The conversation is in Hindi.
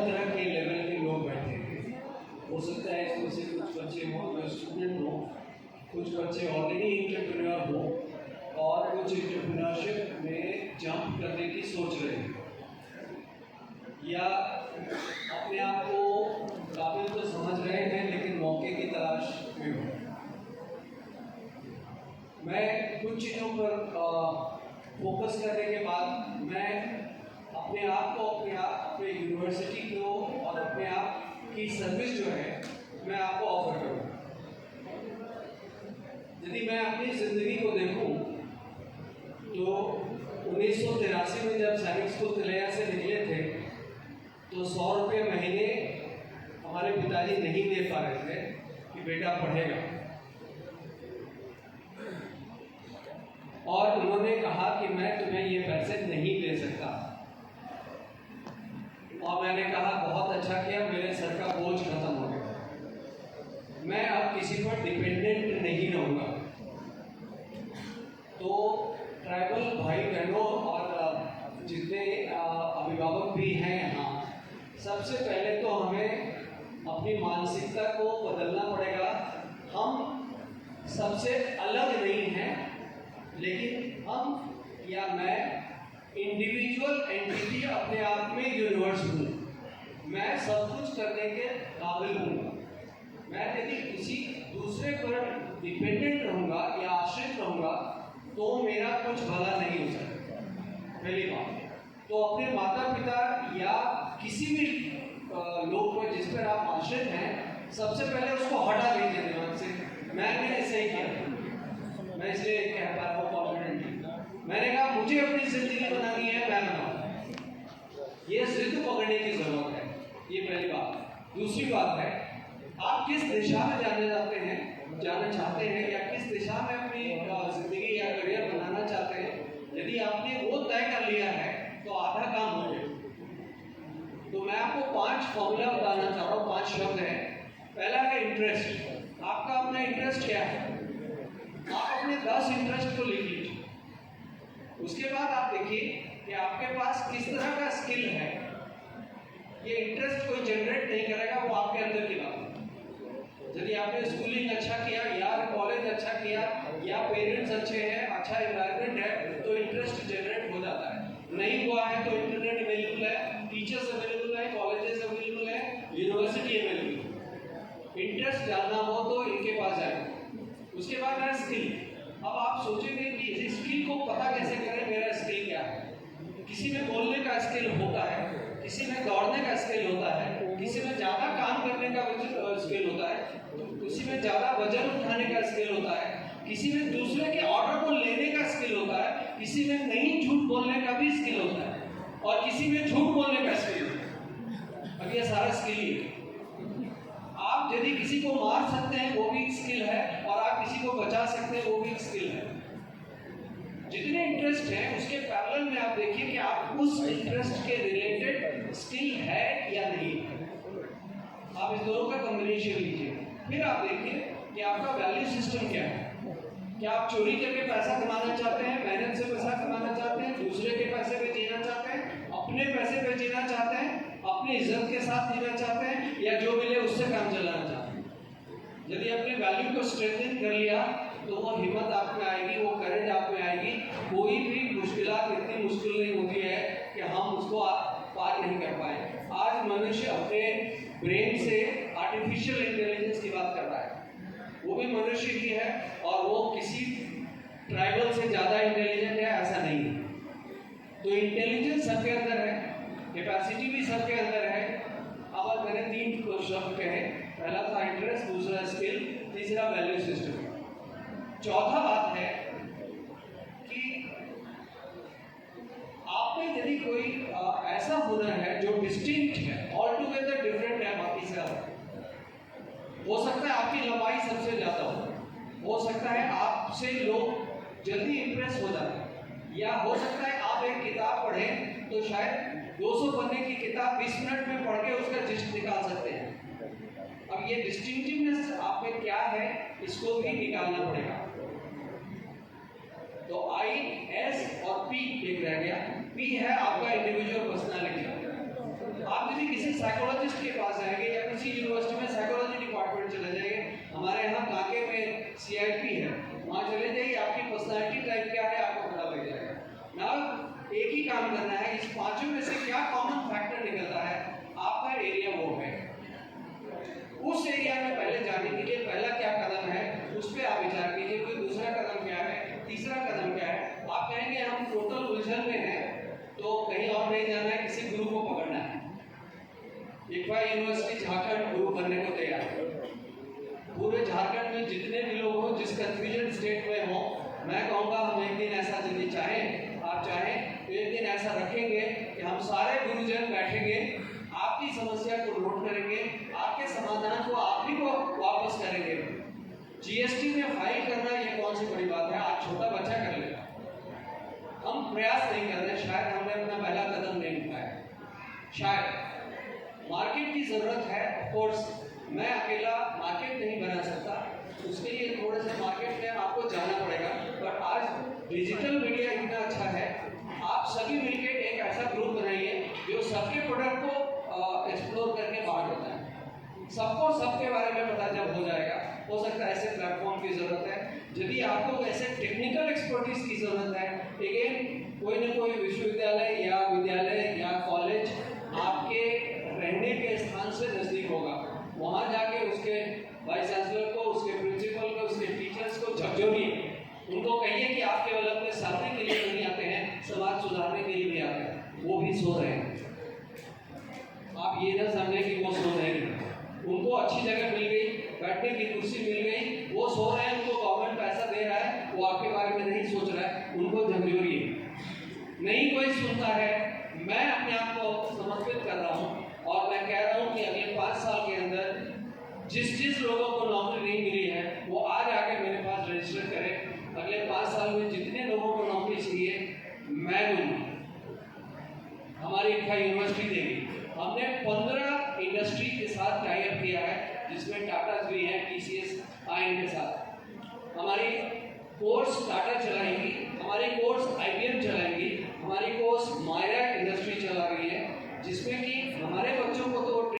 तरह तरह के लेवल के लोग बैठे थे। हो सकता है इसमें से कुछ बच्चे हों जो स्टूडेंट हों, कुछ बच्चे ऑलरेडी एंटरप्रेन्योर हों और कुछ एंटरप्रेन्योरशिप में जंप करने की सोच रहे हैं, या अपने आप को काबिल तो समझ रहे हैं लेकिन मौके की तलाश में हो। मैं कुछ चीज़ों पर फोकस करने के बाद मैं अपने आप को, अपने यूनिवर्सिटी को और अपने आप की सर्विस जो है मैं आपको ऑफर करूँगा। यदि मैं अपनी ज़िंदगी को देखूं तो 1983 में जब सैनिक स्कूल तिलैया से निकले थे तो 100 रुपये महीने हमारे पिताजी नहीं दे पा रहे थे कि बेटा पढ़ेगा, और उन्होंने कहा कि मैं तुम्हें ये पैसे नहीं दे सकता। और मैंने कहा बहुत अच्छा किया, मेरे सर का बोझ खत्म हो गया, मैं अब किसी पर डिपेंडेंट नहीं रहूँगा। तो ट्राइबल भाई बहनों और जितने अभिभावक भी हैं यहाँ, सबसे पहले तो हमें अपनी मानसिकता को बदलना पड़ेगा। हम सबसे अलग नहीं हैं, लेकिन हम या मैं इंडिविजुअल एंटिटी अपने आप में यूनिवर्स हूँ। मैं सब कुछ करने के काबिल हूँ। मैं यदि किसी दूसरे पर डिपेंडेंट रहूँगा या आश्रित रहूँगा तो मेरा कुछ भला नहीं हो सकता। पहली बात तो अपने माता पिता या किसी भी लोग पर जिस पर आप आश्रित हैं, सबसे पहले उसको हटा दीजिए दिमाग से। मैंने ऐसे ही किया, मैं इसलिए कह पा रहा हूँ कॉन्फिडेंटली। मैंने कहा मुझे अपनी जिंदगी बनानी है, मैं बनाऊँ। ये जिद पकड़ने की जरूरत है, ये पहली बात। दूसरी बात है, आप किस दिशा में जाना चाहते हैं या किस दिशा में अपनी जिंदगी या करियर बनाना चाहते हैं। यदि आपने वो तय कर लिया है तो आधा काम हो गया। तो मैं आपको 5 फॉर्मूला बताना चाह रहा हूँ, 5 शब्द हैं। पहला है इंटरेस्ट। आपका अपना इंटरेस्ट क्या है? आप अपने 10 इंटरेस्ट को लिख लीजिए। उसके बाद आप देखिए कि आपके पास किस तरह का स्किल है। ये इंटरेस्ट कोई जनरेट नहीं करेगा, वो आपके अंदर की बात है। यदि आपने स्कूलिंग अच्छा किया या कॉलेज अच्छा किया या पेरेंट्स अच्छे हैं, अच्छा एनवायरनमेंट है, तो इंटरेस्ट जनरेट हो जाता है। नहीं हुआ है तो इंटरनेट अवेलेबल है, टीचर्स अवेलेबल है, कॉलेजेस अवेलेबल है, यूनिवर्सिटी अवेलेबल है। इंटरेस्ट जानना हो तो इनके पास जाए। उसके बाद है स्किल। अब आप सोचेंगे कि इस स्किल को पता कैसे करें, मेरा स्किल क्या है। किसी में बोलने का स्किल होता है, किसी में दौड़ने का स्किल होता है, किसी में ज़्यादा काम करने का स्किल होता है, किसी में ज़्यादा वजन उठाने का स्किल होता है, किसी में दूसरे के ऑर्डर को लेने का स्किल होता है, किसी में नहीं झूठ बोलने का भी स्किल होता है, और किसी में झूठ बोलने का स्किल होता है। अब ये सारा स्किल ही है। आप यदि किसी को मार सकते हैं वो भी एक स्किल है, और आप किसी को बचा सकते हैं वो भी एक स्किल है। जितने इंटरेस्ट हैं उसके पैरेलल में आप देखिए कि आप उस इंटरेस्ट के रिलेटेड स्किल है या नहीं है। आप इस दोनों का कॉम्बिनेशन लीजिए। फिर आप देखिए कि आपका वैल्यू सिस्टम क्या है। क्या आप चोरी करके पैसा कमाना चाहते हैं, मेहनत से पैसा कमाना चाहते हैं, दूसरे के पैसे पे जीना चाहते हैं, अपने पैसे पे जीना चाहते हैं, अपनी इज्जत के साथ जीना चाहते हैं, या जो मिले उससे काम चलाना चाहते हैं। यदि अपने वैल्यू को स्ट्रेंथन कर लिया तो वो हिम्मत आप में आएगी, वो करेज आप में आएगी। कोई भी मुश्किलात इतनी मुश्किल नहीं होती है कि हम उसको पार नहीं कर पाए। आज मनुष्य अपने ब्रेन से आर्टिफिशियल इंटेलिजेंस की बात कर रहा है, वो भी मनुष्य ही है, और वो किसी ट्राइबल से ज़्यादा इंटेलिजेंट है ऐसा नहीं है। तो इंटेलिजेंस सबके अंदर है, कैपेसिटी भी सबके अंदर है। अब मैंने 3 शब्द कहे, पहला था इंटरेस्ट, दूसरा स्किल, तीसरा वैल्यू सिस्टम। चौथा बात है कि आप में यदि कोई ऐसा हुनर है जो डिस्टिंक्ट है, ऑल टुगेदर डिफरेंट है बाकी से, हो सकता है आपकी लंबाई सबसे ज़्यादा हो सकता है आपसे लोग जल्दी इंप्रेस हो जाते हैं, या हो सकता है आप एक किताब पढ़ें तो शायद 200 पन्ने की किताब 20 मिनट में पढ़ के उसका जिस्ट निकाल सकते हैं। अब ये डिस्टिंक्टिवनेस आप में क्या है, इसको भी निकालना पड़ेगा। तो आई, एस और पी एक रह गया। पी है आपका इंडिविजुअल पर्सनालिटी। आप यदि किसी इक्फा यूनिवर्सिटी झारखंड गुरु बनने को तैयार है। पूरे झारखंड में जितने भी लोग हो, जिस कंफ्यूजन स्टेट में हो, मैं कहूँगा हम एक दिन ऐसा, यदि चाहें, आप चाहें तो एक दिन ऐसा रखेंगे कि हम सारे गुरुजन बैठेंगे, आपकी समस्या को नोट करेंगे, आपके समाधान को आप ही को वापस करेंगे। जीएसटी में फाइल करना ये कौन सी बड़ी बात है, आज छोटा बच्चा कर लेगा। हम प्रयास नहीं कर रहे, शायद हमने अपना पहला कदम नहीं उठाया। शायद मार्केट की जरूरत है, ऑफ कोर्स मैं अकेला मार्केट नहीं बना सकता, उसके लिए थोड़े से मार्केट में आपको जाना पड़ेगा। पर आज डिजिटल मीडिया इतना अच्छा है, आप सभी मिलकर एक ऐसा ग्रुप बनाइए जो सबके प्रोडक्ट को एक्सप्लोर करके बाहर होता है। सबको सबके बारे में पता जब हो जाएगा, हो सकता है ऐसे प्लेटफॉर्म की जरूरत है। यदि आपको ऐसे टेक्निकल एक्सपर्टीज की जरूरत है, अगेन कोई न कोई विश्वविद्यालय या विद्यालय या कॉलेज आपके रहने के स्थान से नजदीक होगा, वहाँ जाके उसके वाइस चांसलर को, उसके प्रिंसिपल को, उसके टीचर्स को झकझोरिए, उनको कहिए कि आप केवल अपने साथी के लिए नहीं आते हैं, समाज सुधारने के लिए भी आते हैं। वो भी सो रहे हैं, आप ये ना समझें कि वो सो रहे हैं, उनको अच्छी जगह मिल गई, बैठने की कुर्सी मिल गई, वो सो रहे हैं, उनको गवर्नमेंट पैसा दे रहा है, वो आपके बारे में नहीं सोच रहा है, उनको झकझोरिए। नहीं कोई सुनता है, मैं अपने आप को समर्पित कर रहा हूँ और मैं कह रहा हूँ कि अगले 5 साल के अंदर जिस लोगों को नौकरी नहीं मिली है वो आज आके मेरे पास रजिस्टर करें। अगले 5 साल में जितने लोगों को नौकरी चाहिए मैं दूंगा, हमारी इक्फा यूनिवर्सिटी देगी। हमने 15 इंडस्ट्री के साथ टाई अप किया है, जिसमें टाटा भी हैं, TCS आए इनके साथ। हमारी कोर्स टाटा